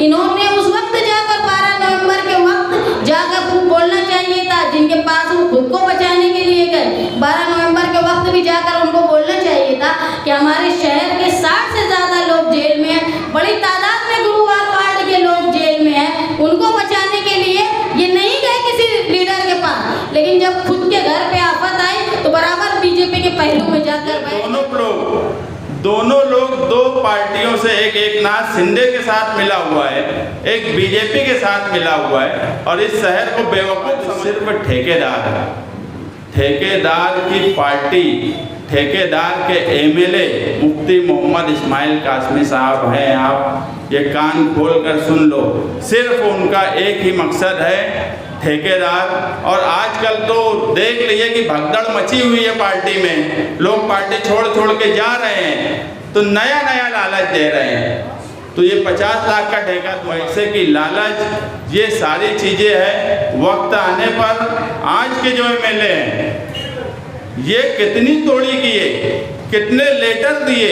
इन्होंने उस वक्त जाकर 12 नवंबर के वक्त जाकर बोलना चाहिए था, जिनके पास वो खुद को बचाने के लिए गए। 12 नवंबर के वक्त भी जाकर उनको बोलना चाहिए था कि हमारे शहर के 60 से ज़्यादा लोग जेल में हैं, बड़ी तादाद में गुरुवार वार्ड के लोग जेल में हैं। उनको बचाने के लिए ये नहीं गए किसी लीडर के पास, लेकिन जब खुद के घर पे आफत आई तो बराबर बीजेपी के पहलू में जाकर दोनों लोग दो पार्टियों से, एक एकनाथ शिंदे के साथ मिला हुआ है, एक बीजेपी के साथ मिला हुआ है, और इस शहर को बेवकूफ सिर्फ ठेकेदार है। ठेकेदार की पार्टी, ठेकेदार के एमएलए मुफ्ती मोहम्मद इस्माइल कासमी साहब हैं। आप ये कान खोल कर सुन लो, सिर्फ उनका एक ही मकसद है, ठेकेदार। और आजकल तो देख लीजिए कि भगदड़ मची हुई है पार्टी में, लोग पार्टी छोड़ के जा रहे हैं तो नया लालच दे रहे हैं। तो ये 50 लाख का ठेका, पैसे की लालच, ये सारी चीज़ें हैं। वक्त आने पर आज के जो एमएलए हैं ये कितनी तोड़ी किए, कितने लेटर दिए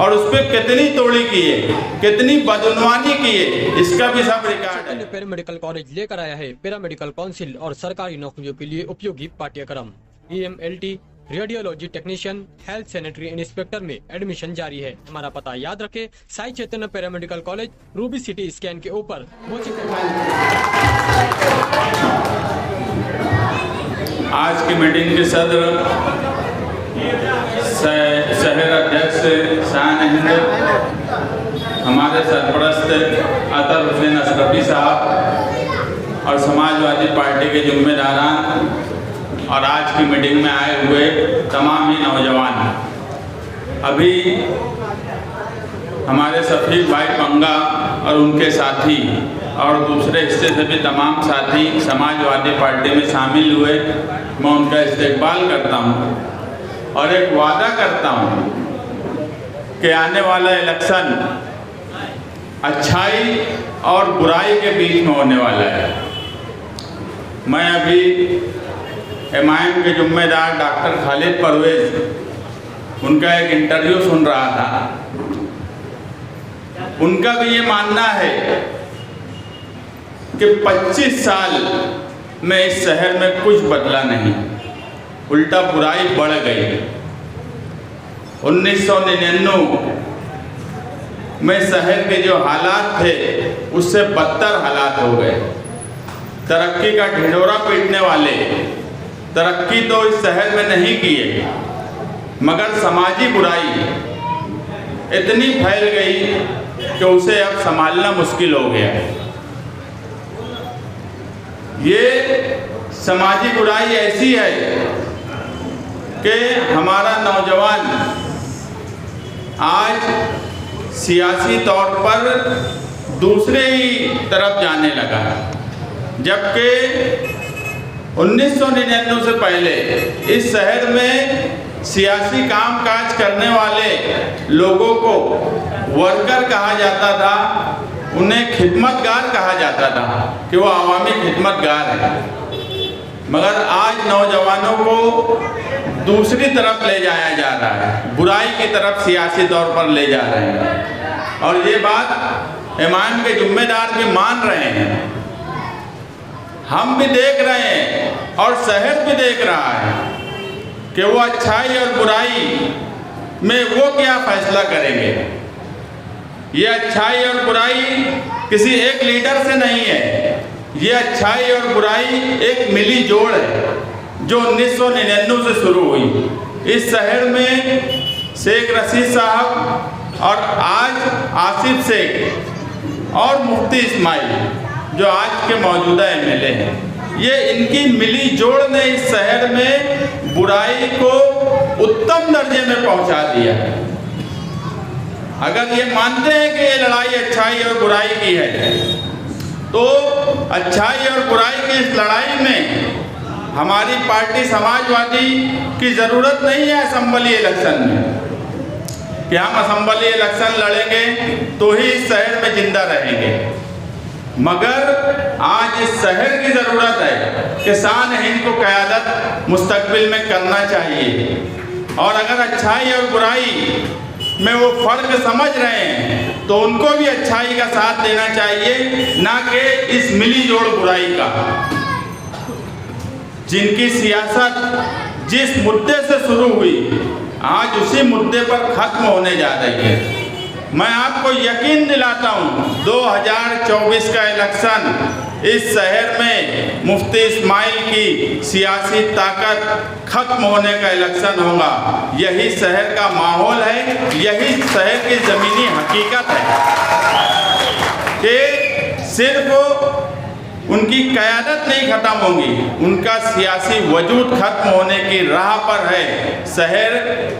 और उस पर कितनी तोड़ी किए, कितनी बदउनवानी किए, इसका भी सब रिकॉर्ड है। पैरामेडिकल कॉलेज लेकर आया है पैरामेडिकल काउंसिल और सरकारी नौकरियों के लिए उपयोगी पाठ्यक्रम। EMLT, radiology technician, health sanitary inspector में एडमिशन जारी है। हमारा पता याद रखें, Sai Chaitanya paramedical college, Ruby City Scan के ऊपर। आज की मीटिंग के सदर शहर अध्यक्ष शान हिंद, हमारे सरपरस्त अतर हुसैन अशरफी साहब और समाजवादी पार्टी के जिम्मेदारान और आज की मीटिंग में आए हुए तमाम ही नौजवान। अभी हमारे शफीक भाई पंगा और उनके साथी और दूसरे हिस्से से भी तमाम साथी समाजवादी पार्टी में शामिल हुए। मैं उनका इस्तेकबाल करता हूँ और एक वादा करता हूँ कि आने वाला इलेक्शन अच्छाई और बुराई के बीच में होने वाला है। मैं अभी MIM के जिम्मेदार डॉक्टर खालिद परवेज, उनका एक इंटरव्यू सुन रहा था। उनका भी ये मानना है कि 25 साल में इस शहर में कुछ बदला नहीं, उल्टा बुराई बढ़ गई। 1999 में शहर के जो हालात थे उससे बदतर हालात हो गए। तरक्की का ढिंढोरा पीटने वाले तरक्की तो इस शहर में नहीं किए, मगर समाजी बुराई इतनी फैल गई कि उसे अब संभालना मुश्किल हो गया। ये समाजी बुराई ऐसी है कि हमारा नौजवान आज सियासी तौर पर दूसरे ही तरफ जाने लगा, जबकि 1999 से पहले इस शहर में सियासी कामकाज करने वाले लोगों को वर्कर कहा जाता था, उन्हें खिदमतगार कहा जाता था कि वो अवामी खिदमतगार है। मगर आज नौजवानों को दूसरी तरफ ले जाया जा रहा है, बुराई की तरफ सियासी तौर पर ले जा रहे हैं। और ये बात MIM के जिम्मेदार भी मान रहे हैं, हम भी देख रहे हैं और शहर भी देख रहा है कि वो अच्छाई और बुराई में वो क्या फैसला करेंगे। ये अच्छाई और बुराई किसी एक लीडर से नहीं है, ये अच्छाई और बुराई एक मिली जोड़ है जो 1999 से शुरू हुई। इस शहर में शेख रशीद साहब और आज आसिफ शेख और मुफ्ती इस्माइल जो आज के मौजूदा MLA हैं, ये इनकी मिली जोड़ ने इस शहर में बुराई को उत्तम दर्जे में पहुंचा दिया है। अगर ये मानते हैं कि ये लड़ाई अच्छाई और बुराई की है, तो अच्छाई और बुराई की इस लड़ाई में हमारी पार्टी समाजवादी की ज़रूरत नहीं है असेंबली इलेक्शन में कि हम असेंबली इलेक्शन लड़ेंगे तो ही इस शहर में जिंदा रहेंगे। मगर आज इस शहर की ज़रूरत है कि शान हिंद को क़यादत मुस्तकबिल में करना चाहिए। और अगर अच्छाई और बुराई में वो फर्क समझ रहे हैं तो उनको भी अच्छाई का साथ देना चाहिए, ना कि इस मिली जोड़ बुराई का। जिनकी सियासत जिस मुद्दे से शुरू हुई आज उसी मुद्दे पर खत्म होने जा रही है। मैं आपको यकीन दिलाता हूँ 2024 का इलेक्शन इस शहर में मुफ्ती इस्माइल की सियासी ताकत खत्म होने का इलेक्शन होगा। यही शहर का माहौल है, यही शहर की ज़मीनी हकीकत है कि सिर्फ उनकी क़यादत नहीं खत्म होगी, उनका सियासी वजूद खत्म होने की राह पर है। शहर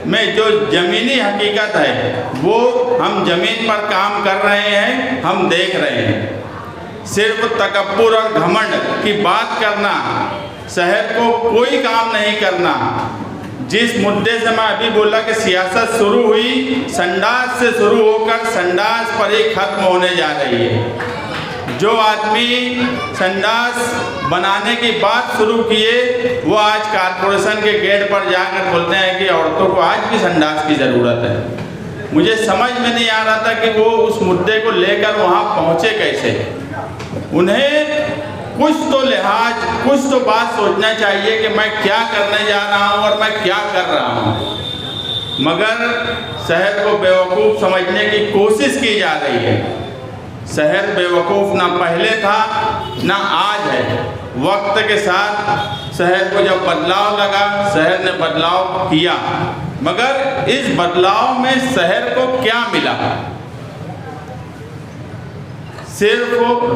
में जो ज़मीनी हकीकत है वो हम ज़मीन पर काम कर रहे हैं, हम देख रहे हैं। सिर्फ तकब्बुर और घमंड की बात करना, शहर को कोई काम नहीं करना। जिस मुद्दे से मैं अभी बोला कि सियासत शुरू हुई संडास से शुरू होकर संडास पर ही खत्म होने जा रही है। जो आदमी संडास बनाने की बात शुरू किए वो आज कारपोरेशन के गेट पर जाकर बोलते हैं कि औरतों को आज भी संडास की ज़रूरत है। मुझे समझ में नहीं आ रहा था कि वो उस मुद्दे को लेकर वहाँ पहुँचे कैसे। उन्हें कुछ तो लिहाज, कुछ तो बात सोचना चाहिए कि मैं क्या करने जा रहा हूँ और मैं क्या कर रहा हूँ, मगर शहर को बेवकूफ़ समझने की कोशिश की जा रही है। शहर बेवकूफ़ ना पहले था ना आज है। वक्त के साथ शहर को जब बदलाव लगा, शहर ने बदलाव किया, मगर इस बदलाव में शहर को क्या मिला? सिर्फ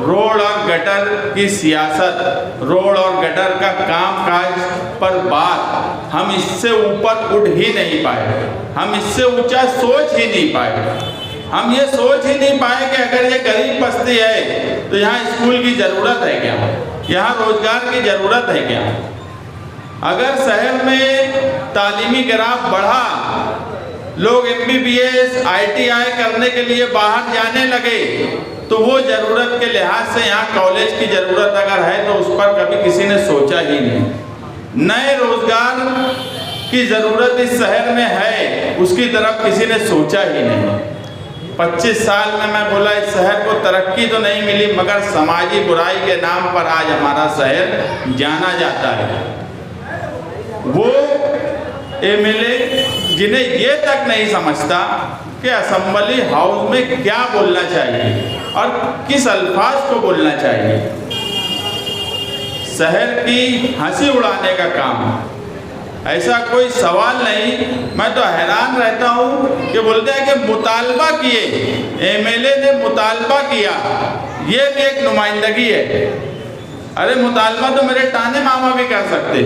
रोड और गटर की सियासत, रोड और गटर का कामकाज पर बात, हम इससे ऊपर उठ ही नहीं पाए, हम इससे ऊंचा सोच ही नहीं पाए। हम ये सोच ही नहीं पाए कि अगर ये गरीब बस्ती है तो यहाँ स्कूल की ज़रूरत है क्या, यहाँ रोजगार की ज़रूरत है क्या? अगर शहर में तालीमी ग्राफ बढ़ा, लोग MBBS ITI करने के लिए बाहर जाने लगे, तो वो ज़रूरत के लिहाज से यहाँ कॉलेज की ज़रूरत अगर है तो उस पर कभी किसी ने सोचा ही नहीं। नए रोजगार की ज़रूरत इस शहर में है, उसकी तरफ किसी ने सोचा ही नहीं। 25 साल में मैं बोला इस शहर को तरक्की तो नहीं मिली, मगर समाजी बुराई के नाम पर आज हमारा शहर जाना जाता है। वो MLA जिन्हें ये तक नहीं समझता कि असेंबली हाउस में क्या बोलना चाहिए और किस अल्फाज को बोलना चाहिए। शहर की हंसी उड़ाने का काम, ऐसा कोई सवाल नहीं। मैं तो हैरान रहता हूँ कि बोलते हैं कि मुतालबा किए, MLA ने मुतालबा किया, ये भी एक नुमाइंदगी है। अरे मुतालबा तो मेरे ताने मामा भी कर सकते,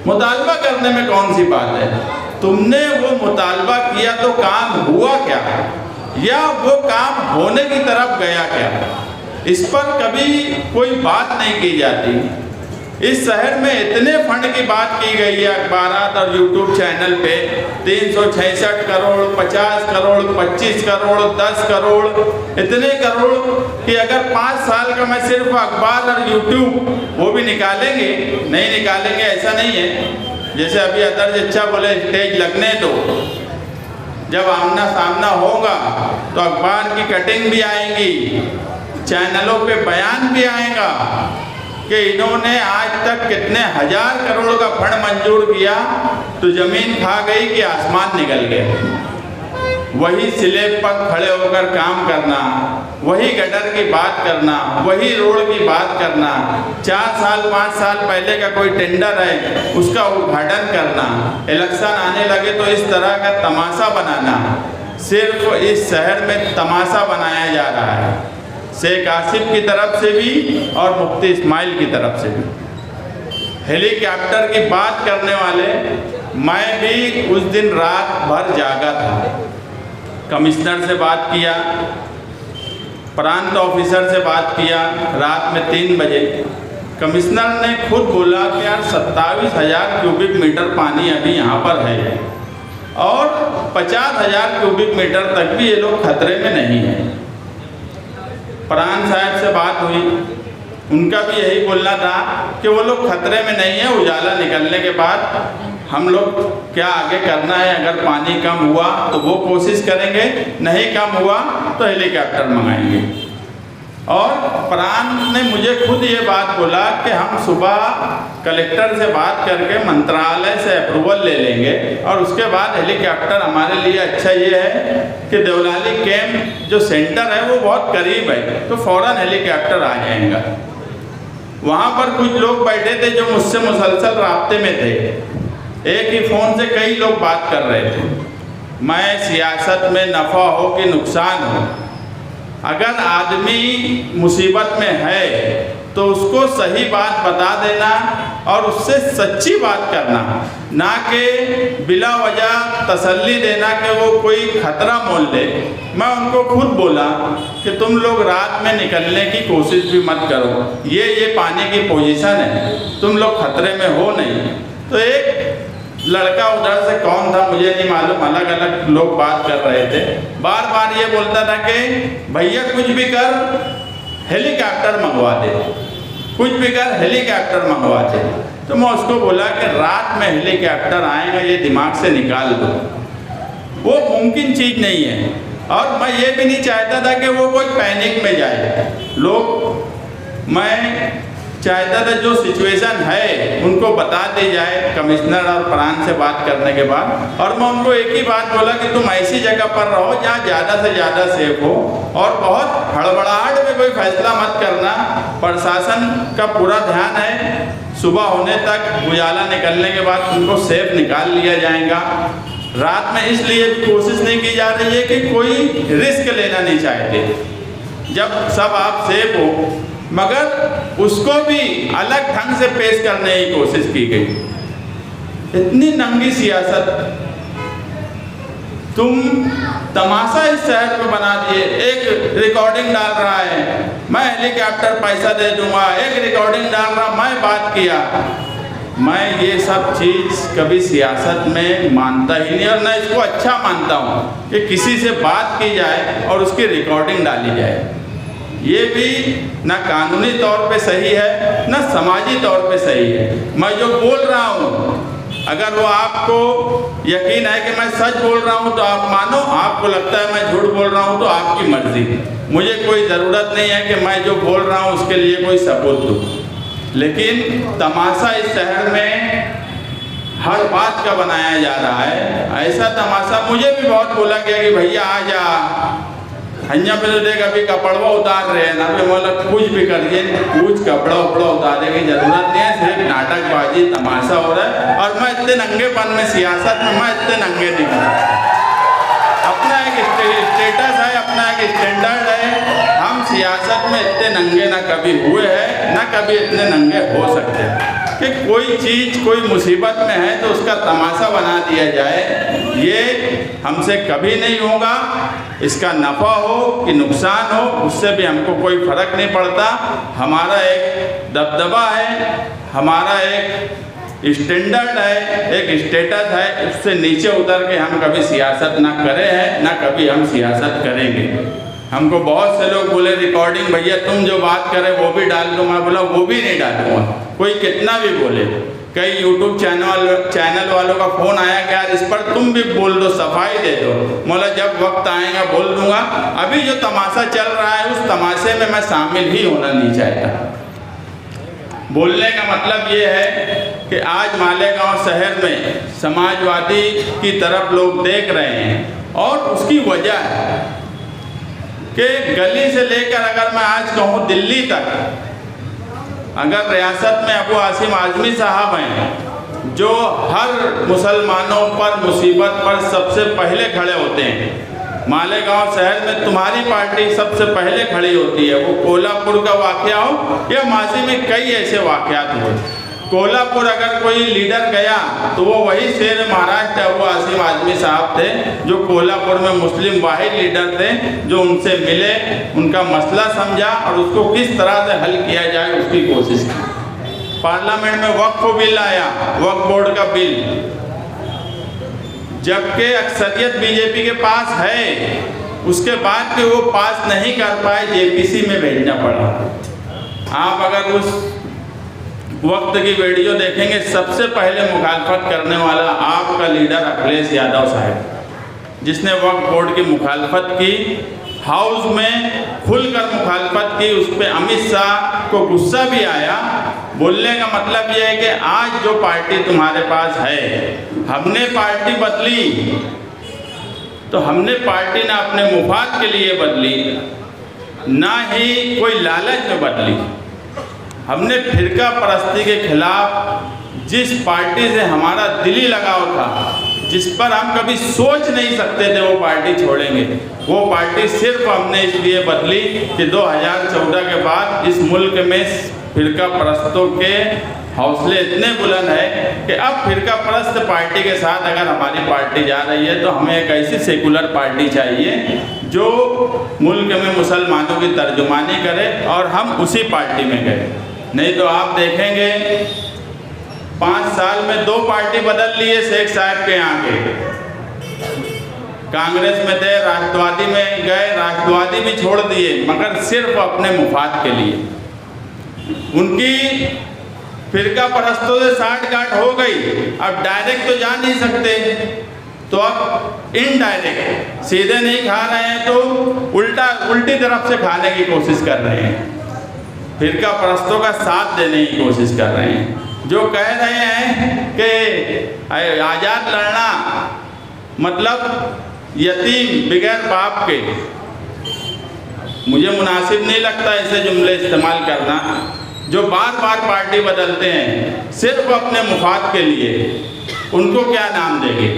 मुतालबा करने में कौन सी बात है? तुमने वो मुतालबा किया तो काम हुआ क्या, या वो काम होने की तरफ गया क्या? इस पर कभी कोई बात नहीं की जाती। इस शहर में इतने फंड की बात की गई है अखबारात और यूट्यूब चैनल पे, 366 करोड़, 50 करोड़, 25 करोड़, 10 करोड़, इतने करोड़ कि अगर 5 साल का मैं सिर्फ अखबार और यूट्यूब वो भी निकालेंगे, नहीं निकालेंगे ऐसा नहीं है। जैसे अभी अदर चच्चा बोले स्टेज लगने दो, जब आमना सामना होगा तो अखबार की कटिंग भी आएंगी, चैनलों पे बयान भी आएगा कि इन्होंने आज तक कितने हजार करोड़ का फंड मंजूर किया, तो जमीन खा गई कि आसमान निकल गए। वही स्लैब पर खड़े होकर काम करना, वही गटर की बात करना, वही रोड की बात करना, 4 साल 5 साल पहले का कोई टेंडर है उसका उद्घाटन करना, इलेक्शन आने लगे तो इस तरह का तमाशा बनाना। सिर्फ इस शहर में तमाशा बनाया जा रहा है, शेख आसिफ की तरफ से भी और मुफ्ती इस्माइल की तरफ से भी। हेलीकॉप्टर की बात करने वाले, मैं भी उस दिन रात भर जागा था। कमिश्नर से बात किया, प्रांत ऑफिसर से बात किया रात में 3 बजे। कमिश्नर ने खुद बोला कि यार 27,000 क्यूबिक मीटर पानी अभी यहाँ पर है और 50,000 क्यूबिक मीटर तक भी ये लोग खतरे में नहीं हैं। प्राण साहब से बात हुई, उनका भी यही बोलना था कि वो लोग खतरे में नहीं है, उजाला निकलने के बाद हम लोग क्या आगे करना है। अगर पानी कम हुआ तो वो कोशिश करेंगे, नहीं कम हुआ तो हेलीकॉप्टर मंगाएंगे। और प्राण ने मुझे खुद ये बात बोला कि हम सुबह कलेक्टर से बात करके मंत्रालय से अप्रूवल ले लेंगे और उसके बाद हेलीकॉप्टर हमारे लिए अच्छा ये है कि देवलाली कैंप जो सेंटर है वो बहुत करीब है, तो फ़ौरन हेलीकॉप्टर आ जाएगा। वहाँ पर कुछ लोग बैठे थे जो मुझसे मुसलसल राब्ते में थे, एक ही फ़ोन से कई लोग बात कर रहे थे। मैं सियासत में नफ़ा हो कि नुकसान हो, अगर आदमी मुसीबत में है तो उसको सही बात बता देना और उससे सच्ची बात करना, ना कि बिला वजह तसल्ली देना कि वो कोई खतरा मोल ले। मैं उनको खुद बोला कि तुम लोग रात में निकलने की कोशिश भी मत करो, ये पानी की पोजीशन है, तुम लोग खतरे में हो नहीं। तो एक लड़का उधर से कौन था मुझे नहीं मालूम, अलग अलग लोग बात कर रहे थे, बार बार ये बोलता था कि भैया कुछ भी कर हेलीकॉप्टर मंगवा दे, कुछ भी कर हेलीकॉप्टर मंगवा दे। तो मैं उसको बोला कि रात में हेलीकॉप्टर आएगा ये दिमाग से निकाल दो, वो मुमकिन चीज़ नहीं है। और मैं ये भी नहीं चाहता था कि वो कोई पैनिक में जाए लोग। मैं चाहता था जो सिचुएशन है उनको बता दी जाए कमिश्नर और प्राण से बात करने के बाद। और मैं उनको एक ही बात बोला कि तुम ऐसी जगह पर रहो जहाँ ज़्यादा से ज़्यादा सेफ हो और बहुत हड़बड़ाहट में कोई फैसला मत करना। प्रशासन का पूरा ध्यान है, सुबह होने तक उजाला निकलने के बाद उनको सेफ निकाल लिया जाएगा। रात में इसलिए भी कोशिश नहीं की जा रही है कि कोई रिस्क लेना नहीं चाहते, जब सब आप सेफ हो, मगर उसको भी अलग ढंग से पेश करने की कोशिश की गई। इतनी नंगी सियासत, तुम तमाशा इस शहर में बना दिए। एक रिकॉर्डिंग डाल रहा है मैं हेलीकॉप्टर पैसा दे दूंगा, एक रिकॉर्डिंग डाल रहा मैं बात किया। मैं ये सब चीज़ कभी सियासत में मानता ही नहीं और न इसको अच्छा मानता हूँ कि किसी से बात की जाए और उसकी रिकॉर्डिंग डाली जाए। ये भी ना कानूनी तौर पे सही है ना समाजी तौर पे सही है। मैं जो बोल रहा हूँ, अगर वो आपको यकीन है कि मैं सच बोल रहा हूँ तो आप मानो, आपको लगता है मैं झूठ बोल रहा हूँ तो आपकी मर्जी। मुझे कोई ज़रूरत नहीं है कि मैं जो बोल रहा हूँ उसके लिए कोई सबूत दूँ। लेकिन तमाशा इस शहर में हर बात का बनाया जा रहा है। ऐसा तमाशा मुझे भी बहुत बोला गया कि भैया आ जा, हन्या पे तो देख अभी कपड़वा उतार रहे हैं ना, पे मतलब कुछ भी करिए, कुछ कपड़ा उपड़ा उतारने की जरूरत नहीं है, सिर्फ नाटकबाजी तमाशा हो रहा है। और मैं इतने नंगेपन में सियासत में मैं इतने नंगे नहीं हूँ। अपना एक स्टेटस है, अपना एक स्टैंडर्ड है। हम सियासत में इतने नंगे ना कभी हुए हैं ना कभी इतने नंगे हो सकते हैं कि कोई चीज़ कोई मुसीबत में है तो उसका तमाशा बना दिया जाए, ये हमसे कभी नहीं होगा। इसका नफ़ा हो कि नुकसान हो उससे भी हमको कोई फ़र्क नहीं पड़ता। हमारा एक दबदबा है, हमारा एक स्टैंडर्ड है, एक स्टेटस है, उससे नीचे उतर के हम कभी सियासत ना करे हैं ना कभी हम सियासत करेंगे। हमको बहुत से लोग बोले रिकॉर्डिंग भैया तुम जो बात करें वो भी डाल दो, मैं बोला वो भी नहीं डालूंगा, कोई कितना भी बोले। कई यूट्यूब चैनल वालों का फ़ोन आया कि यार इस पर तुम भी बोल दो, सफाई दे दो। बोला जब वक्त आएगा बोल दूंगा, अभी जो तमाशा चल रहा है उस तमाशे में मैं शामिल ही होना नहीं चाहता। बोलने का मतलब ये है कि आज मालेगांव शहर में समाजवादी की तरफ लोग देख रहे हैं और उसकी वजह है कि गली से लेकर अगर मैं आज कहूँ दिल्ली तक, अगर रियासत में अबू आसिम आज़मी साहब हैं जो हर मुसलमानों पर मुसीबत पर सबसे पहले खड़े होते हैं, मालेगांव शहर में तुम्हारी पार्टी सबसे पहले खड़ी होती है। वो कोल्हापुर का वाक़या हो या माजी में कई ऐसे वाक़यात हुए। कोल्हापुर अगर कोई लीडर गया तो वो वही शेर महाराष्ट्र अबू आसिम आज़मी साहब थे जो कोल्हापुर में मुस्लिम वाहिद लीडर थे, जो उनसे मिले, उनका मसला समझा और उसको किस तरह से हल किया जाए उसकी कोशिश की। पार्लियामेंट में वक्फ बिल आया, वक्फ बोर्ड का बिल, जबकि अक्सरियत बीजेपी के पास है, उसके बाद भी वो पास नहीं कर पाए, जेपीसी में भेजना पड़ा। आप अगर उस वक्त की वीडियो देखेंगे, सबसे पहले मुखालफत करने वाला आपका लीडर अखिलेश यादव साहब, जिसने वक्फ बोर्ड की मुखालफत की, हाउस में खुलकर मुखालफत की। उस पर अमित शाह को गुस्सा भी आया। बोलने का मतलब यह है कि आज जो पार्टी तुम्हारे पास है, हमने पार्टी बदली तो हमने पार्टी ना अपने मुफाद के लिए बदली, ना ही कोई लालच में बदली। हमने फिरका परस्ती के खिलाफ जिस पार्टी से हमारा दिली लगाव था, जिस पर हम कभी सोच नहीं सकते थे वो पार्टी छोड़ेंगे, वो पार्टी सिर्फ हमने इसलिए बदली कि 2014 के बाद इस मुल्क में फिरका परस्तों के हौसले इतने बुलंद है कि अब फिरका परस्त पार्टी के साथ अगर हमारी पार्टी जा रही है तो हमें एक ऐसी सेकुलर पार्टी चाहिए जो मुल्क में मुसलमानों की तर्जुमानी करे, और हम उसी पार्टी में गए। नहीं तो आप देखेंगे 5 साल में 2 पार्टी बदल लिए शेख साहब के यहाँ के। कांग्रेस में थे, राष्ट्रवादी में गए, राष्ट्रवादी भी छोड़ दिए, मगर सिर्फ अपने मुफाद के लिए। उनकी फिरका परस्तों से साठगांठ हो गई। अब डायरेक्ट तो जा नहीं सकते, तो अब इनडायरेक्ट, सीधे नहीं खा रहे हैं तो उल्टी तरफ से खाने की कोशिश कर रहे हैं, फिरका परस्तों का साथ देने की कोशिश कर रहे हैं। जो कह रहे हैं कि आज़ाद लड़ना मतलब यतीम बगैर बाप के, मुझे मुनासिब नहीं लगता ऐसे जुमले इस्तेमाल करना। जो बार बार पार्टी बदलते हैं सिर्फ अपने मुफाद के लिए, उनको क्या नाम देंगे?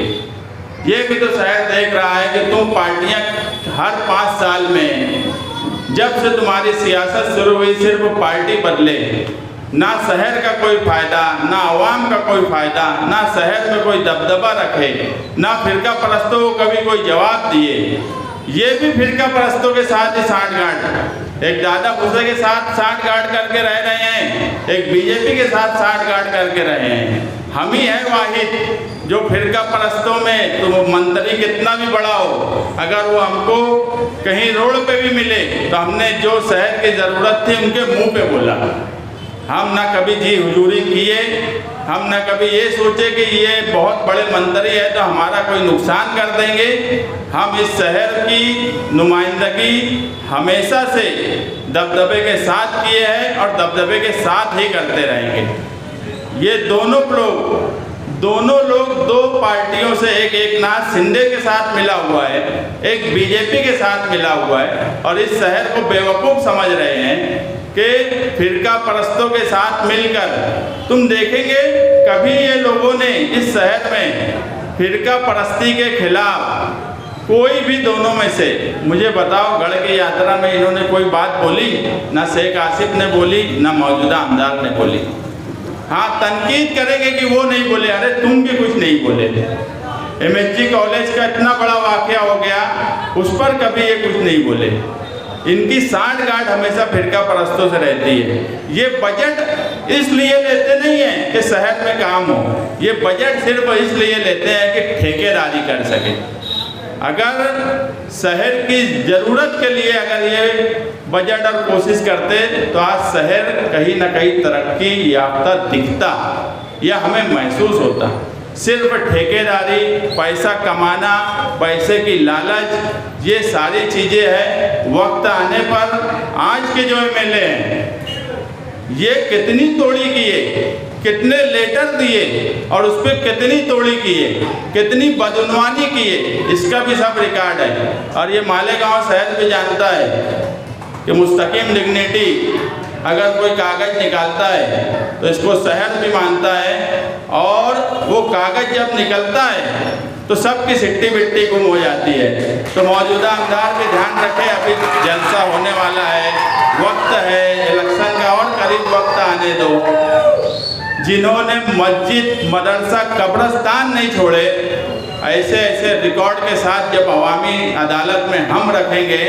ये भी तो शहर देख रहा है कि तुम पार्टियां हर 5 साल में, जब से तुम्हारी सियासत शुरू हुई, सिर्फ पार्टी बदले, ना शहर का कोई फ़ायदा, ना आवाम का कोई फ़ायदा, ना शहर में कोई दबदबा रखे, ना फिरका परस्तों को कभी कोई जवाब दिए। ये भी फिरका परस्तों के साथ ही साठगांठ, एक दादा भूसे के साथ साठगांठ करके रह रहे हैं, एक बीजेपी के साथ साठगांठ करके रहे हैं। हम ही है वाहिद जो फिरका परस्तों में, तो मंत्री कितना भी बड़ा हो, अगर वो हमको कहीं रोड पे भी मिले तो हमने जो शहर की ज़रूरत थी उनके मुंह पे बोला। हम ना कभी जी हुजूरी किए, हम ना कभी ये सोचे कि ये बहुत बड़े मंत्री है तो हमारा कोई नुकसान कर देंगे। हम इस शहर की नुमाइंदगी हमेशा से दबदबे के साथ किए हैं और दबदबे के साथ ही करते रहेंगे। ये दोनों लोग 2 पार्टियों से, एक एकनाथ शिंदे के साथ मिला हुआ है, एक बीजेपी के साथ मिला हुआ है, और इस शहर को बेवकूफ़ समझ रहे हैं कि फिरका परस्तों के साथ मिलकर। तुम देखेंगे कभी ये लोगों ने इस शहर में फिरका परस्ती के खिलाफ कोई भी दोनों में से, मुझे बताओ, गढ़ की यात्रा में इन्होंने कोई बात बोली? ना शेख आसिफ ने बोली, ना मौजूदा आमदार ने बोली। हाँ, तनकीद करेंगे कि वो नहीं बोले, अरे तुम भी कुछ नहीं बोले थे। MSG कॉलेज का इतना बड़ा वाकया हो गया, उस पर कभी ये कुछ नहीं बोले। इनकी साठगांठ हमेशा फिरका परस्तों से रहती है। ये बजट इसलिए लेते नहीं हैं कि शहर में काम हो, ये बजट सिर्फ इसलिए लेते हैं कि ठेकेदारी कर सके। अगर शहर की ज़रूरत के लिए अगर ये बजट और कोशिश करते तो आज शहर कहीं ना कहीं तरक्की याफ्ता दिखता या हमें महसूस होता। सिर्फ ठेकेदारी, पैसा कमाना, पैसे की लालच, ये सारी चीज़ें हैं। वक्त आने पर आज के जो MLA हैं ये कितनी तोड़ी किए, कितने लेटर दिए और उस पर कितनी तोड़ी किए, कितनी बदनवानी किए, इसका भी सब रिकॉर्ड है। और ये मालेगांव शहर भी जानता है कि मुस्तकीम डिग्निटी अगर कोई कागज़ निकालता है तो इसको शहर भी मानता है, और वो कागज़ जब निकलता है तो सबकी सिट्टी बिट्टी गुम हो जाती है। तो मौजूदा आमदार भी ध्यान रखें, अभी जलसा होने वाला है, वक्त है इलेक्शन का, और करीब वक्त आने दो। जिन्होंने मस्जिद, मदरसा, कब्रस्तान नहीं छोड़े, ऐसे रिकॉर्ड के साथ जब अवामी अदालत में हम रखेंगे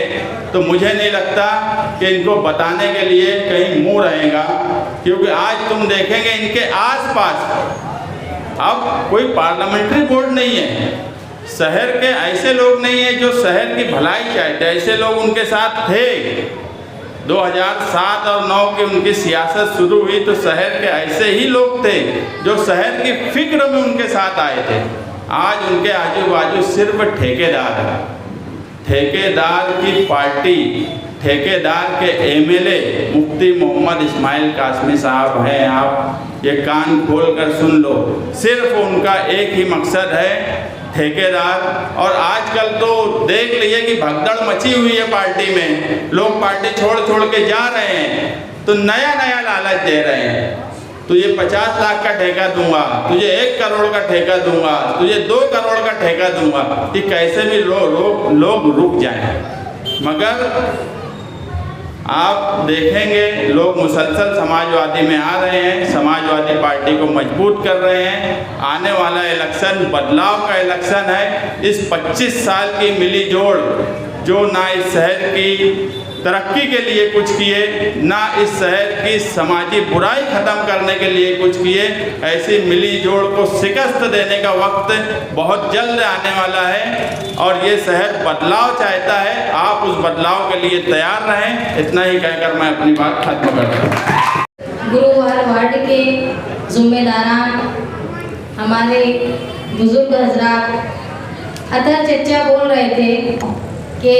तो मुझे नहीं लगता कि इनको बताने के लिए कहीं मुंह रहेगा। क्योंकि आज तुम देखेंगे इनके आसपास अब कोई पार्लियामेंट्री बोर्ड नहीं है, शहर के ऐसे लोग नहीं हैं जो शहर की भलाई चाहते, ऐसे लोग उनके साथ थे 2007 और 9 की उनकी सियासत शुरू हुई तो शहर के ऐसे ही लोग थे जो शहर की फिक्र में उनके साथ आए थे। आज उनके आजू बाजू सिर्फ ठेकेदार हैं। ठेकेदार की पार्टी, ठेकेदार के एमएलए मुफ्ती मोहम्मद इस्माइल कासमी साहब हैं। आप ये कान खोल कर सुन लो, सिर्फ उनका एक ही मकसद है, ठेकेदार। और आजकल तो देख लीजिए कि भगदड़ मची हुई है पार्टी में, लोग पार्टी छोड़ छोड़ के जा रहे हैं तो नया नया लालच दे रहे हैं। तुझे 50 लाख का ठेका दूंगा, तुझे 1 करोड़ का ठेका दूंगा, तुझे 2 करोड़ का ठेका दूंगा कि कैसे भी लोग रुक जाएं। मगर आप देखेंगे लोग मुसलसल समाजवादी में आ रहे हैं, समाजवादी पार्टी को मजबूत कर रहे हैं। आने वाला इलेक्शन बदलाव का इलेक्शन है। इस 25 साल की मिली जोड़ जो ना इस शहर की तरक्की के लिए कुछ किए, ना इस शहर की समाजी बुराई ख़त्म करने के लिए कुछ किए, ऐसी मिली जोड़ को शिकस्त देने का वक्त बहुत जल्द आने वाला है और ये शहर बदलाव चाहता है। आप उस बदलाव के लिए तैयार रहें। इतना ही कहकर मैं अपनी बात खत्म करता हूँ। गुरुवार वार्ड के जिम्मेदारान, हमारे बुजुर्ग हजरात अतर चचा बोल रहे थे कि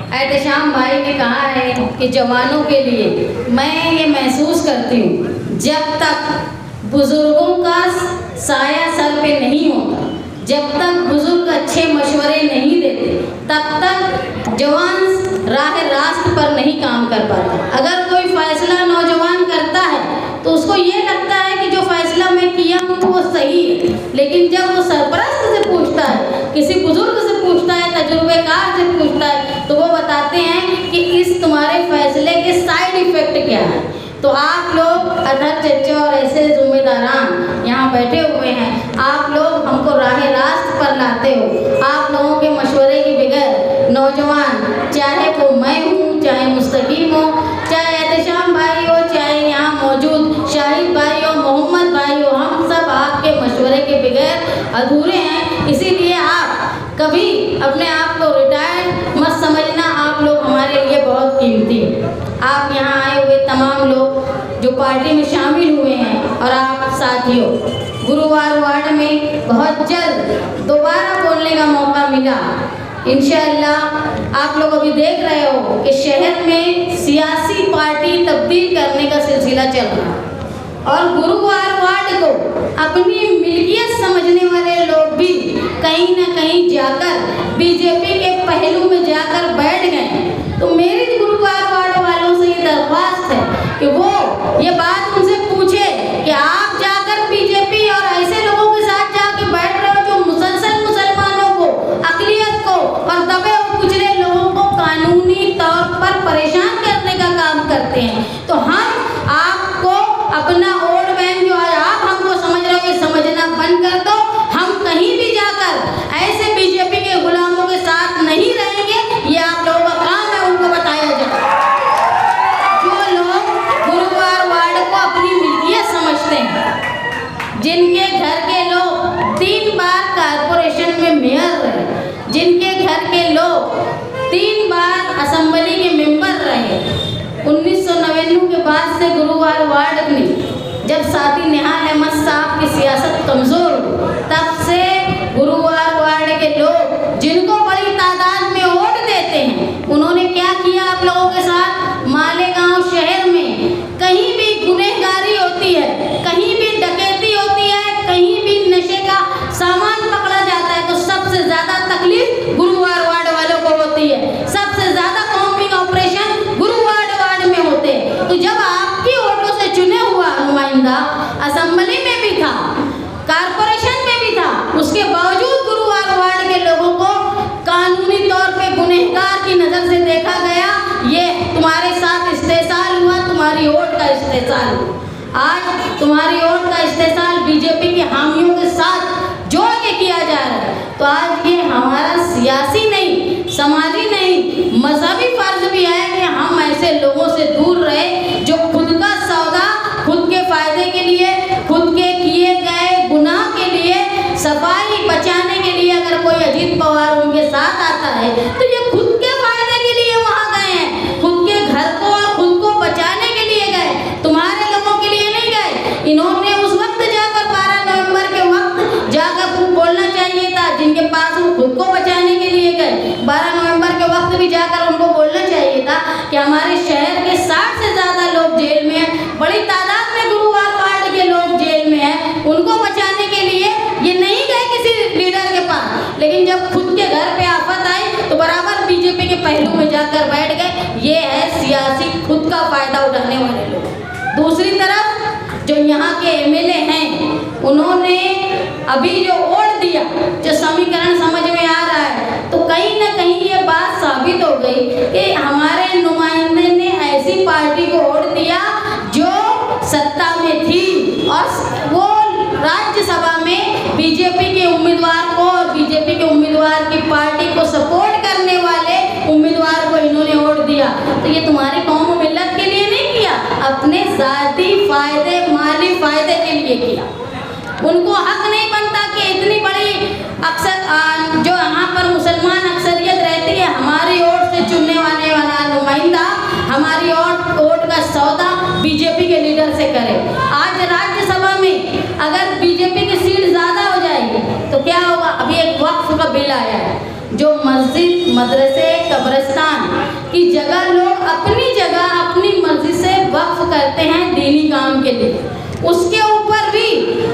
एहतशाम भाई ने कहा है कि जवानों के लिए, मैं ये महसूस करती हूँ जब तक बुज़ुर्गों का साया सर पे नहीं होता, जब तक बुज़ुर्ग अच्छे मशवरे नहीं देते, तब तक जवान रास्त पर नहीं काम कर पाता। अगर कोई फैसला नौजवान करता है तो उसको ये लगता है कि जो फैसला मैं किया हूँ वो सही है, लेकिन जब वो सरपरस्त से पूछता है, किसी बुजुर्ग से पूछता है, तजुर्बेकार से पूछता है, तो वो बताते हैं कि इस तुम्हारे फैसले के साइड इफ़ेक्ट क्या है। तो आप लोग अधर चचा और ऐसे जिम्मेदारान यहाँ बैठे हुए हैं, आप लोग हमको राह रास्त पर लाते हो। आप लोगों के मशवरे के बगैर नौजवान, चाहे वो मैं हूँ, चाहे मुस्तकीम हो, चाहे एहतशाम भाई हो, चाहे यहाँ मौजूद शाहिद भाई हो, मोहम्मद भाई हो, हम सब आपके मशवरे के बगैर अधूरे हैं। इसीलिए आप कभी अपने आप को रिटायर्ड मत समझना, आप लोग हमारे लिए बहुत कीमती हैं। आप यहाँ आए हुए तमाम लोग जो पार्टी में शामिल हुए हैं और आप साथियों, गुरुवार वार्ड में बहुत जल्द दोबारा बोलने का मौका मिला। इंशाअल्लाह आप लोग अभी देख रहे हो कि शहर में सियासी पार्टी तब्दील करने का सिलसिला चल रहा है और गुरुवार वार्ड को अपनी मिल्कियत समझने वाले लोग भी कहीं ना कहीं जाकर बीजेपी के पहलू में जाकर बैठ गए। तो मेरी गुरुवार वार्ड वालों से ये दरख्वास्त है कि वो ये बात उनसे पूछे कि आप जाकर बीजेपी और ऐसे लोगों के साथ जाकर बैठ रहे हो जो मुसलसल मुसलमानों को, अक़लियत को और दबे कुचले लोगों को कानूनी तौर पर परेशान करने का काम करते हैं। तो हम आपको अपना वोट बैंक जो है आप हमको समझ रहे हो, ये समझना बंद कर दो। हम कहीं भी जाकर ऐसे बीजेपी के गुलामों के साथ नहीं रहेंगे, ये आप लोगों का काम है उनको बताया जाए। जो लोग गुरुवार वार्ड को अपनी मिल्कियत समझते हैं, जिनके घर के लोग 3 बार कारपोरेशन में मेयर रहे, जिनके घर के लोग 3 बार असेंबली के मेंबर रहे, 1999 के बाद से गुरुवार वार्ड में जब साथी निहाल अहमद साहब की सियासत कमज़ोर हुई, तब से गुरुवार वार्ड के लोग जिनको बड़ी तादाद में वोट देते हैं, उन्होंने क्या किया आप लोगों के साथ। मालेगांव शहर में कहीं भी गुनहगारी होती है, कहीं भी डकैती होती है, कहीं भी नशे का सामान पकड़ा जाता है, तो सबसे ज़्यादा तकलीफ गुरुवार वार्ड वालों को होती है। सबसे ज़्यादा कॉम्बिंग ऑपरेशन गुरुवार वार्ड में होते हैं। तो जब आपकी वोटों से चुने हुआ नुमाइंदा असेंबली में भी था, कारपोरेशन में भी था, उसके बावजूद गुरुवार वार्ड के लोगों को कानूनी तौर पे गुनहगार की नज़र से देखा गया। ये तुम्हारे साथ इस्तेसाल हुआ, तुम्हारी वोट का इस्तेसाल हुआ। आज तुम्हारी वोट का इस्तेसाल बीजेपी के हामियों के साथ जोड़ के किया जा रहा है। तो आज ये हमारा सियासी नहीं, समाजी नहीं, मजहबी फर्ज भी है कि हम ऐसे लोगों से दूर रहे जो खुद का सौदा खुद के फायदे के लिए, खुद के किए गए गुनाह के लिए, सफाई बचाने के लिए अगर कोई अजीत पवार उनके साथ आता है तो ये खुद के फायदे के लिए वहाँ गए हैं, खुद के घर को सियासी खुद का फायदा उठाने वाले लोग। दूसरी तरफ जो यहाँ के एमएलए हैं उन्होंने अभी जो वोट दिया, जो समीकरण समझ में आ रहा है, तो कहीं ना कहीं ये बात साबित हो गई कि हमारे नुमाइंदे ने ऐसी पार्टी को वोट दिया जो सत्ता में थी और वो राज्यसभा में बीजेपी के उम्मीदवार को और बीजेपी के उम्मीदवार की पार्टी को सपोर्ट करने वाले उम्मीदवार को इन्होंने वोट दिया। तो ये तुम्हारी कौम मिल्लत के लिए नहीं किया, अपने जाती फायदे, माली फायदे के लिए किया। उनको हक नहीं बनता कि इतनी बड़ी अक्सर जो यहाँ पर मुसलमान अक्सरियत रहती है, हमारी वोट से चुनने वाला नुमाइंदा हमारी वोट का सौदा बीजेपी के लीडर से करे। आज राज्यसभा में अगर बीजेपी की सीट ज़्यादा हो जाएगी तो क्या होगा? अभी एक वक्फ का बिल आया है जो मस्जिद, मदरसे, कब्रिस्तान की जगह लोग अपनी जगह अपनी मर्जी से वक्फ करते हैं दीनी काम के लिए, उसके ऊपर भी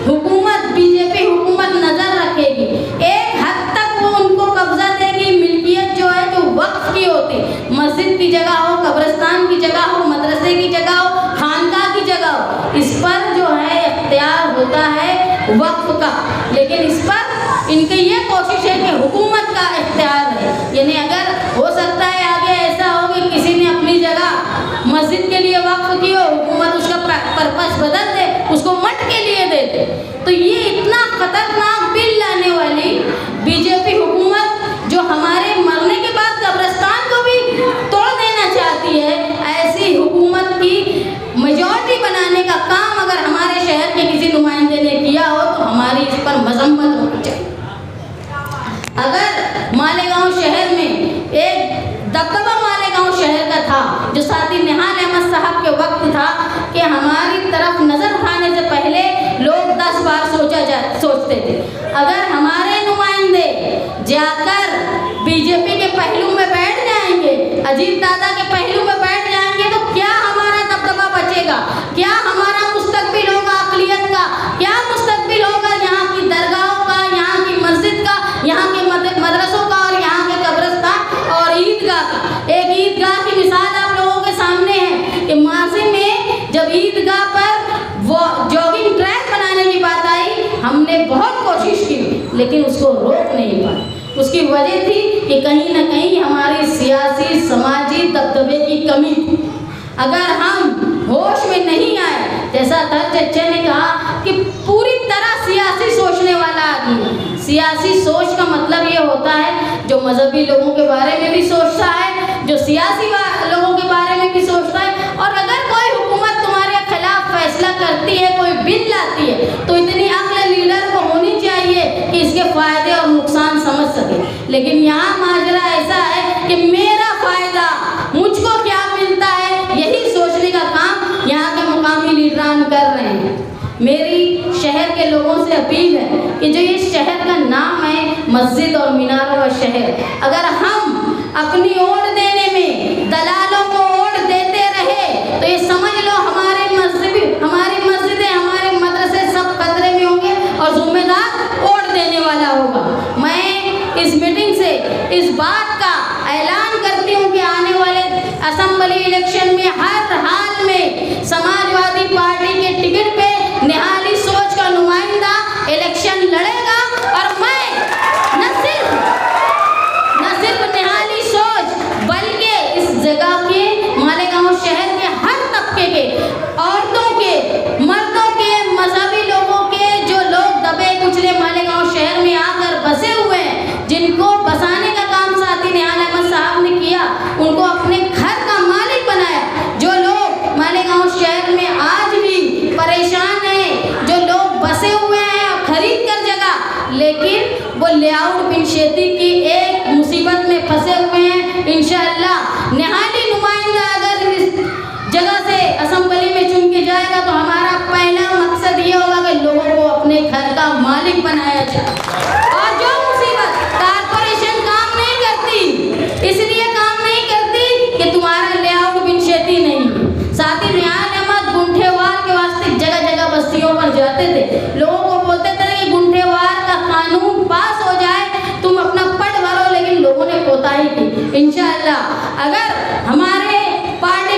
हुकूमत, बीजेपी हुकूमत नज़र रखेगी। एक हद तक वो उनको कब्जा देगी, मिल्कियत जो है जो वक्फ की होती, मस्जिद की जगह हो, कब्रिस्तान की जगह हो, मदरसे की जगह हो, खानका की जगह हो, इस पर जो है इख्तियार होता है वक्फ का। लेकिन इस पर इनकी ये कोशिश है कि हुकूमत का इख्तियार है, यानी अगर हो सकता है आगे ऐसा हो कि किसी ने अपनी जगह मस्जिद के लिए वक्फ की हो, हुकूमत उसका पर्पस बदल दे, उसको मठ के लिए दे दे। तो ये इतना खतरनाक बिल लाने वाली बीजेपी हुकूमत जो हमारे मरने के बाद कब्रिस्तान को भी तोड़ देना चाहती है, ऐसी हुकूमत की मेजॉरिटी बनाने का काम अगर हमारे शहर के किसी नुमाइंदे ने किया हो तो हमारी इस पर मजम्मत होनी चाहिए। अगर मालेगांव शहर में एक दबदबा मालेगांव शहर का था जो साथी निहाल अहमद साहब के वक्त था कि हमारी तरफ नज़र उठाने से पहले लोग 10 बार सोचते थे। अगर हमारे नुमाइंदे जाकर बीजेपी के पहलू में बैठ जाएंगे, अजीत दादा के पहलू में बैठ जाएंगे, तो क्या हमारा दबदबा बचेगा? क्या हमारा मुस्तकबिल होगा अक़लियत का? क्या मुस्तकबिल होगा यहाँ की दरगाहों का, यहाँ की मस्जिद का, यहाँ के मदरसों का और यहाँ के कब्रिस्तान और ईदगाह का? एक ईदगाह की मिसाल आप लोगों के सामने है कि माजी में जब ईदगाह पर वो जॉगिंग ट्रैक बनाने की बात आई, हमने बहुत कोशिश की लेकिन उसको रोक नहीं पाए। उसकी वजह थी कि कहीं ना कहीं हमारी सियासी समाजी दबदबे की कमी थी। अगर हम होश में नहीं आए, जैसा धर चच्चे ने कहा कि पूरी तरह सियासी सोचने वाला आदमी, सियासी सोच का मतलब ये होता है जो मजहबी लोगों के बारे में भी सोचता है, जो सियासी लोगों के बारे में भी सोचता है। और अगर कोई हुकूमत तुम्हारे खिलाफ फैसला करती है, कोई बिल लाती है, तो इतनी अक्ल लीडर को होनी चाहिए कि इसके फायदे और नुकसान समझ सके। लेकिन यहाँ माजरा ऐसा है कि मेरा फायदा, मुझको क्या मिलता है, यही सोचने का काम यहाँ के मुकामी लीडरान कर रहे हैं। मेरी शहर के लोगों से अपील है कि जो ये शहर का नाम है मस्जिद और मीनारों का शहर, अगर हम अपनी वोट देने में दलालों को वोट देते रहे तो ये समझ लो हमारी मस्जिदें, हमारे मदरसे सब खतरे में होंगे और जिम्मेदार वोट देने वाला होगा। मैं इस मीटिंग से इस बात का ऐलान करती हूँ कि आने वाले असेंबली इलेक्शन में हर हाल में समाजवादी पार्टी के टिकट पे निहाली सोच का नुमाइंदा इलेक्शन लड़ेगा। और मैं न सिर्फ निहाली सोच बल्कि इस जगह के मालेगांव शहर के हर तबके के, औरतों के, मर्दों के, मजहबी लोगों के, जो लोग दबे कुचले मालेगांव शहर में आकर बसे हुए हैं, जिनको बसाने का काम साथी निहाल अहमद साहब ने किया, उनको अपने घर का मालिक बनाया। जो लोग मालेगांव शहर में आज भी परेशान हैं, जो लोग बसे हुए हैं और खरीद कर जगह, लेकिन वो लेआउट पिनशेती की एक मुसीबत में फंसे हुए हैं, इंशाअल्लाह निहाली नुमाइंदा अगर इस जगह से असेंबली में चुन के जाएगा तो हमारा पहला मकसद ये होगा कि लोगों को अपने घर का मालिक बनाया जाए। और जो मुसीबत कारपोरेशन काम नहीं करती, इसलिए काम नहीं करती कि तुम्हारा लेआउट पिनशेती नहीं है। साथ ही निहाल अहमद गुंठेवार के वास्ते जगह जगह बस्तियों पर जाते थे, लोगों को बोलते थे कि गुंठेवार का कानून पास हो जाए, तुम अपना पट भरो, लेकिन लोगों ने कोताही की। इंशाअल्लाह अगर हमारे पार्टी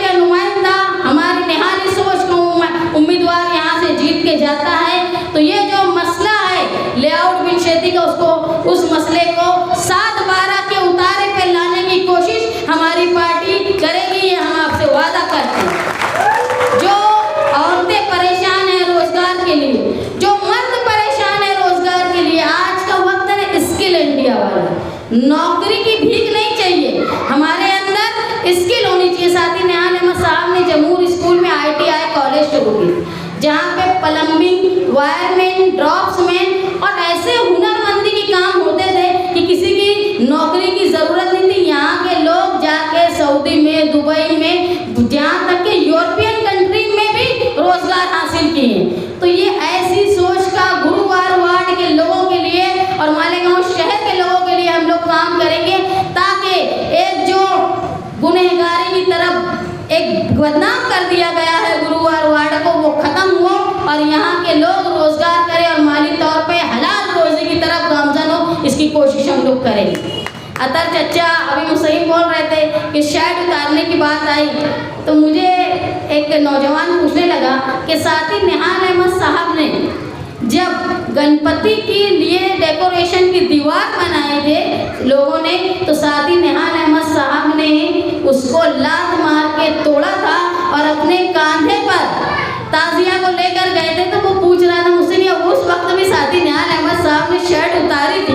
जहाँ पे प्लम्बिंग, वायरमैन, ड्रॉप्समैन और ऐसे हुनरमंदी के काम होते थे कि किसी की नौकरी की ज़रूरत नहीं थी। यहाँ के लोग जाके सऊदी में, दुबई में, जहाँ तक कि यूरोपियन कंट्री में भी रोजगार हासिल किए। तो ये ऐसी सोच का गुरुवार वार्ड के लोगों के लिए और मालेगांव शहर के लोगों के लिए हम लोग काम करेंगे, ताकि एक जो गुनहगारी की तरफ एक बदनाम कर दिया गया है गुरुवार वार्ड को, वो खत्म हो और यहाँ के लोग रोजगार करें और माली तौर पे हलाल रोजी की तरफ गामजन हो, इसकी कोशिश हम लोग करेंगे। अतर चचा अभी मुसैम बोल रहे थे कि शेड उतारने की बात आई, तो मुझे एक नौजवान पूछने लगा कि साथी निहाल अहमद साहब ने जब गणपति के लिए डेकोरेशन की दीवार बनाए थे लोगों ने, तो साथी निहाल अहमद साहब ने उसको लात मार के तोड़ा था और अपने कांधे पर ताजिया को लेकर गए थे। तो वो पूछ रहा था मुझसे कि उस वक्त भी साथी निहाल अहमद साहब ने शर्ट उतारी थी।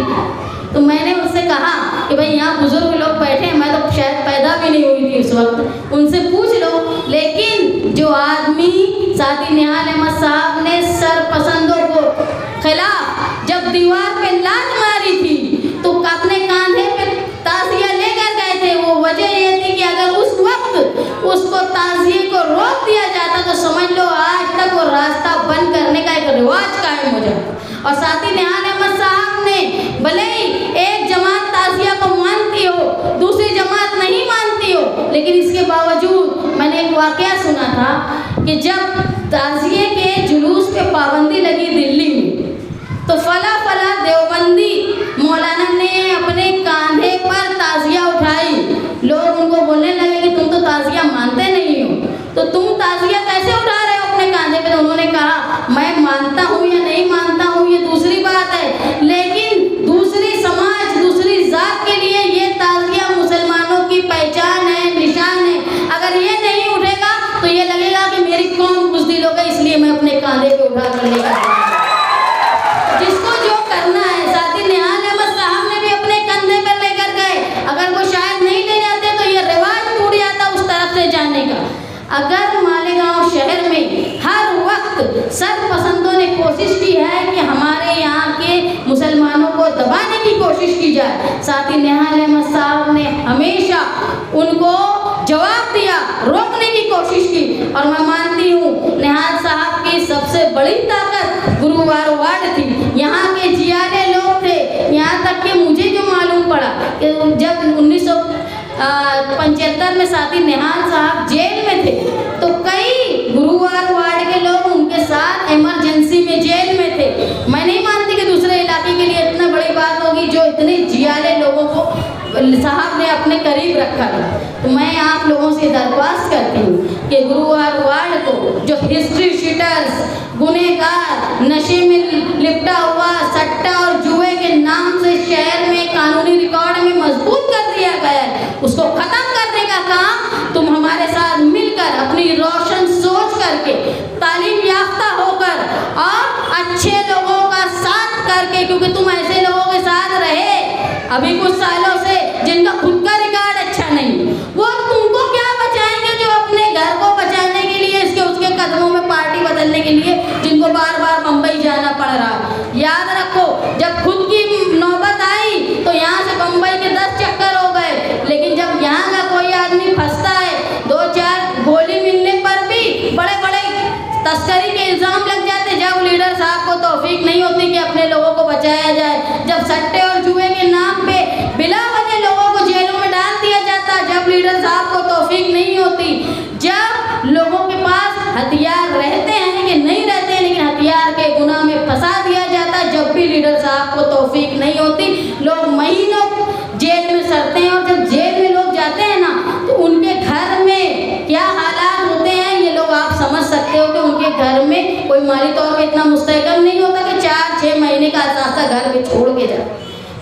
तो मैंने उससे कहा कि भाई यहाँ बुजुर्ग लोग बैठे हैं, मैं तो शायद पैदा भी नहीं हुई थी उस वक्त, उनसे पूछ लो। लेकिन जो आदमी साथी निहाल अहमद साहब ने सरपसंदों को खिलाफ जब दीवार पे लात मारी थी तो अपने कांधे पे ताजिया लेकर गए थे, वो वजह ये थी कि अगर उस वक्त उसको ताजिए को रोक दिया जाता तो समझ लो आज तक वो रास्ता बंद करने का एक रिवाज कायम हो जाता। और साथी निहाल अहमद साहब ने भले ही एक जमात ताजिया को मानती हो, दूसरी जमात नहीं मानती हो, लेकिन इसके बावजूद मैंने एक वाकया सुना था कि जब ताजिए के जुलूस पे पाबंदी लगी दिल्ली में, तो फला देवबंदी मौलाना ने अपने कांधे पर ताजिया उठाई। लोग उनको बोलने लगे कि तुम तो ताजिया मानते नहीं हो, तो तुम ताजिया कैसे उठा रहे हो अपने कांधे पे? तो उन्होंने कहा मैं मानता हूँ या नहीं मानता हूँ ये दूसरी बात है, लेकिन दूसरी समाज, दूसरी जात के लिए ये ताजिया मुसलमानों की पहचान है, निशान है। अगर ये नहीं उठेगा तो ये लगेगा कि मेरी कौम बुज़दिल हो गई, इसलिए मैं अपने कांधे पे उठा कर लेकर जिसको जो करना है। साथी निहाल अहमद साहब ने भी अपने कंधे पर लेकर गए, अगर वो शायद नहीं ले जाते तो ये रिवाज टूट जाता उस तरफ से जाने का। अगर मालेगांव शहर में हर वक्त सरपसंदों ने कोशिश की है कि हमारे यहाँ के मुसलमानों को दबाने की कोशिश की जाए, साथी निहाल अहमद साहब ने हमेशा उनको जवाब दिया, रोकने की कोशिश की। और मैं मानती हूँ निहाल साहब की सबसे बड़ी ताकत गुरुवार वार्ड थी। यहाँ के जियारे लोग थे, यहाँ तक कि मुझे जो मालूम पड़ा कि जब 1975 में साथी निहाल साहब जेल में थे, तो कई गुरुवार वार्ड के लोग उनके साथ इमरजेंसी में जेल में थे। मैं नहीं मानती कि दूसरे इलाके के लिए इतना बड़ी बात होगी जो इतने जियाले लोगों को साहब ने अपने करीब रखा था। तो मैं आप लोगों से दरख्वास्त करती हूँ कि गुरुवार वार्ड को जो हिस्ट्री शीटर्स, गुनहगार, नशे में लिपटा हुआ, सट्टा और जुए के नाम से शहर में कानूनी रिकॉर्ड में मजबूत कर दिया गया है, उसको खत्म करने का काम तुम हमारे साथ मिलकर अपनी रोशन सोच करके, तालीम याफ्ता होकर और अच्छे लोगों का साथ करके, क्योंकि तुम ऐसे लोगों के साथ रहे अभी कुछ सालों से जिनका खुद का रिकॉर्ड अच्छा नहीं, वो तुमको क्या बचाएंगे जो अपने घर को बचाने के लिए इसके उसके कदमों में पार्टी बदलने के लिए जिनको बार बार मुंबई जाना पड़ रहा। याद रखो, जब खुद की नौबत आई तो यहाँ से मुंबई के 10 चक्कर हो गए, लेकिन जब यहाँ का कोई आदमी फंसता है, 2-4 गोली मिलने पर भी बड़े बड़े तस्करी के इल्ज़ाम लग जाते। जब लीडर साहब को तौफीक नहीं होती कि अपने लोगों को बचाया जाए, जब सट्टे और जुए के नाम पे बिला वजह लोगों को जेलों में डाल दिया जाता, जब लीडर साहब को तौफीक नहीं होती, जब लोगों के पास हथियार रहते हैं कि नहीं रहते हैं लेकिन हथियार के गुनाह में फंसा दिया जाता, जब भी लीडर साहब को तौफीक नहीं होती, लोग महीनों जेल में सड़ते हैं। और जब जेल में लोग जाते हैं ना, तो उनके घर में क्या हालात होते हैं ये लोग आप समझ सकते हो कि उनके घर में कोई माली तौर पर इतना मुस्तहकम नहीं होता कि 4-6 महीने का असासा घर में छोड़ के जाए।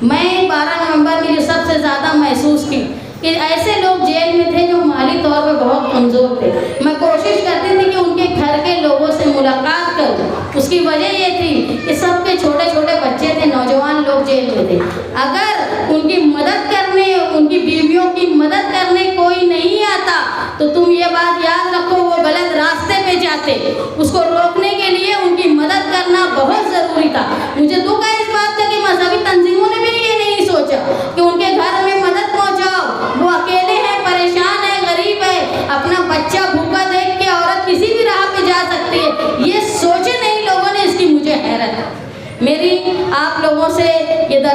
मैं 12 नवंबर में जो सबसे ज़्यादा महसूस की कि ऐसे लोग जेल में थे जो माली तौर पे बहुत कमज़ोर थे। मैं कोशिश करती थी कि उनके घर के लोगों से मुलाकात करूं। उसकी वजह ये थी कि सबके छोटे छोटे बच्चे थे, नौजवान लोग जेल में थे। अगर उनकी मदद करने, उनकी बीवियों की मदद करने कोई नहीं आता तो तुम ये बात याद रखो, वो गलत रास्ते पे जाते। उसको रोकने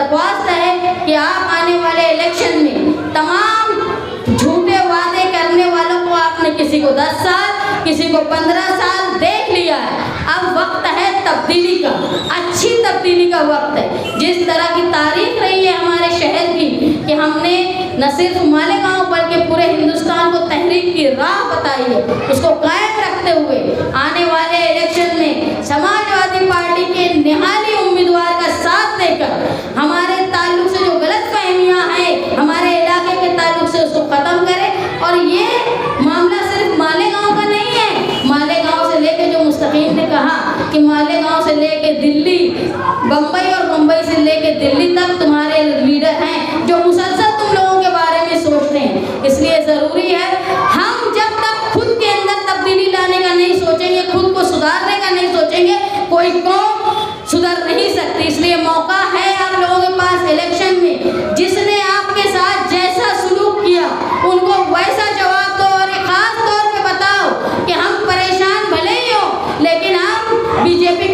दरख्वास्त है कि आप आने वाले इलेक्शन में तमाम झूठे वादे करने वालों को, आपने किसी को 10 साल, किसी को 15 साल देख लिया है। अब वक्त है तब्दीली का, अच्छी तब्दीली का वक्त है। जिस तरह की तारीख रही है हमारे शहर की कि हमने न सिर्फ मालेगांव बल्कि पूरे हिंदुस्तान को तहरीक की राह बताई है, उसको कायम रखते हुए आने वाले इलेक्शन में समाजवादी पार्टी के निहाली उम्मीदवार का साथ देकर हमारे ताल्लुक से जो गलतफहमियां हैं हमारे इलाके के ताल्लुक से उसको खत्म करें। और ये मामला सिर्फ मालेगांव का नहीं है, मालेगांव से लेके जो मुस्तकीम ने कहा कि मालेगांव से लेके दिल्ली, बम्बई और बम्बई से लेके दिल्ली तक तुम्हारे लीडर हैं जो मुसलसल तुम लोगों के बारे में सोचते हैं। इसलिए ज़रूरी है हम जब तक खुद के अंदर तब्दीली लाने का नहीं सोचेंगे, खुद को सुधारने का नहीं सोचेंगे, कोई कौम सुधर नहीं सकती। इसलिए मौका है आप लोगों के पास इलेक्शन में, जिसने आपके साथ जैसा सलूक किया उनको वैसा जवाब दो। और खास तौर पे बताओ कि हम परेशान भले ही हो, लेकिन हम बीजेपी